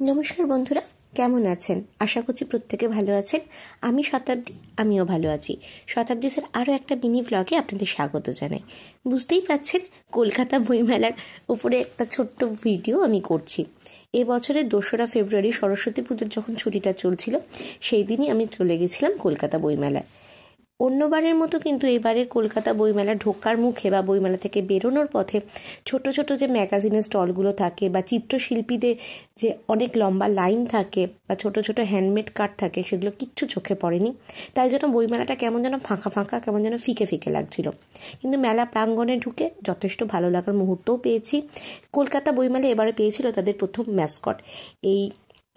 নমস্কার বন্ধুরা, কেমন আছেন? আশা করছি প্রত্যেকে ভালো আছেন। আমি শতাব্দী, আমিও ভালো আছি। শতাব্দীসের আরও একটা মিনি ব্লগে আপনাদের স্বাগত জানাই। বুঝতেই পারছেন, কলকাতা বইমেলার উপরে একটা ছোট্ট ভিডিও আমি করছি। এবছরের 2রা ফেব্রুয়ারি সরস্বতী পুজোর যখন ছুটিটা চলছিল, সেই দিনই আমি চলে গেছিলাম কলকাতা বইমেলায়। অন্যবারের মতো কিন্তু এবারের কলকাতা বইমেলা ঢোকার মুখে বা বইমেলা থেকে বেরোনোর পথে ছোট ছোট যে ম্যাগাজিনের স্টলগুলো থাকে বা চিত্রশিল্পীদের যে অনেক লম্বা লাইন থাকে বা ছোট ছোট হ্যান্ডমেড কার্ড থাকে, সেগুলো কিচ্ছু চোখে পড়েনি। তাই জন্য বইমেলাটা কেমন যেন ফাঁকা ফাঁকা, কেমন যেন ফিকে ফিকে লাগছিল। কিন্তু মেলা প্রাঙ্গণে ঢুকে যথেষ্ট ভালো লাগার মুহূর্তও পেয়েছি। কলকাতা বইমেলা এবারে পেয়েছিল তাদের প্রথম ম্যাসকট। এই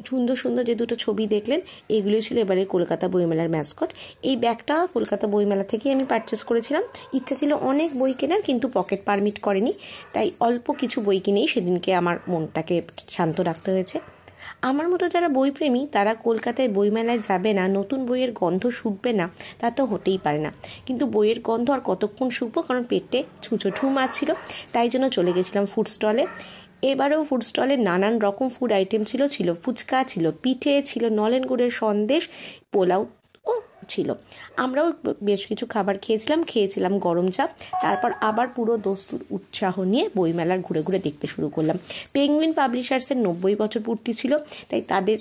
সুন্দর সুন্দর যে দুটো ছবি দেখলেন, এগুলোই ছিল এবারে কলকাতা বইমেলার ম্যাসকট। এই ব্যাগটা কলকাতা বইমেলা থেকেই আমি পারচেস করেছিলাম। ইচ্ছা ছিল অনেক বই কেনার, কিন্তু পকেট পারমিট করেনি, তাই অল্প কিছু বই কিনেই সেদিনকে আমার মনটাকে শান্ত রাখতে হয়েছে। আমার মতো যারা বইপ্রেমী, তারা কলকাতায় বইমেলায় যাবে না, নতুন বইয়ের গন্ধ শুকবে না, তা তো হতেই পারে না। কিন্তু বইয়ের গন্ধ আর কতক্ষণ শুকবো, কারণ পেটে ছুঁচো মারছিল। তাই জন্য চলে গেছিলাম ফুড স্টলে। এবারেও ফুড স্টলে নানান রকম ফুড আইটেম ছিল ফুচকা, ছিল পিঠে, ছিল নলেন গুড়ের সন্দেশ, পোলাও ছিল। আমরাও বেশ কিছু খাবার খেয়েছিলাম গরম চা। তারপর আবার পুরো দস্তুর উৎসাহ নিয়ে বইমেলার ঘুরে ঘুরে দেখতে শুরু করলাম। পেঙ্গুইন পাবলিশার্সের 90 বছর পূর্তি ছিল, তাই তাদের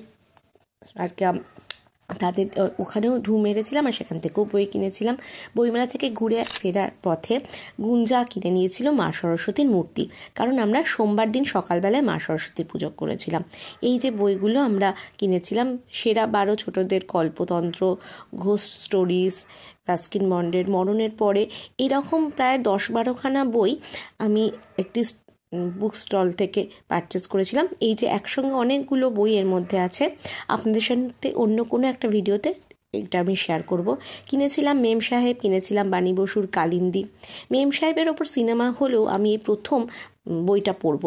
ওখানেও ঢু মেরেছিলাম আর সেখান থেকেও বই কিনেছিলাম। বইমেলা থেকে ঘুরে ফেরার পথে গুঞ্জা কিনে নিয়েছিল মা সরস্বতীর মূর্তি, কারণ আমরা সোমবার দিন সকালবেলায় মা সরস্বতীর পুজো করেছিলাম। এই যে বইগুলো আমরা কিনেছিলাম, সেরা 12 ছোটদের কল্পতন্ত্র, ঘোস্ট স্টোরিজ, রাস্কিন বন্ডের মরণের পরে, এরকম প্রায় 10-12খানা বই আমি একটি বুক স্টল থেকে পারচেস করেছিলাম। এই যে একসঙ্গে অনেকগুলো বই এর মধ্যে আছে, আপনাদের সাথে অন্য কোনো একটা ভিডিওতে এটা আমি শেয়ার করব। কিনেছিলাম মেম সাহেব, কিনেছিলাম বাণী বসুর কালিন্দী। মেম সাহেবের ওপর সিনেমা হলেও আমি এই প্রথম বইটা পড়ব।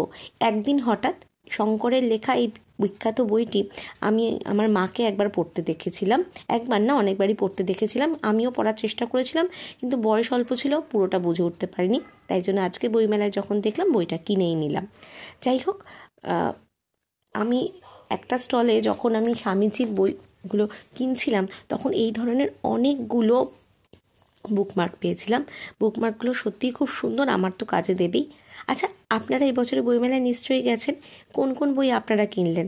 একদিন হঠাৎ শঙ্করের লেখা এই বিখ্যাত বইটি আমি আমার মাকে একবার পড়তে দেখেছিলাম। একবার না, অনেকবারই পড়তে দেখেছিলাম। আমিও পড়ার চেষ্টা করেছিলাম, কিন্তু বয়স অল্প ছিল, পুরোটা বুঝে উঠতে পারিনি। তাই জন্য আজকে বইমেলায় যখন দেখলাম, বইটা কিনেই নিলাম। যাই হোক, আমি একটা স্টলে যখন আমি স্বামীজির বইগুলো কিনছিলাম, তখন এই ধরনের অনেকগুলো বুকমার্ক পেয়েছিলাম। বুকমার্কগুলো সত্যিই খুব সুন্দর, আমার তো কাজে দেবেই। আচ্ছা, আপনারা এই বছরে বইমেলায় নিশ্চয়ই গেছেন। কোন কোন বই আপনারা কিনলেন,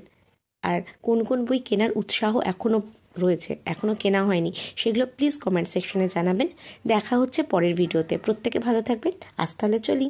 আর কোন কোন বই কেনার উৎসাহ এখনও রয়েছে, এখনও কেনা হয়নি, সেগুলো প্লিজ কমেন্ট সেকশনে জানাবেন। দেখা হচ্ছে পরের ভিডিওতে। প্রত্যেকে ভালো থাকবেন। আজ তাহলে চলি।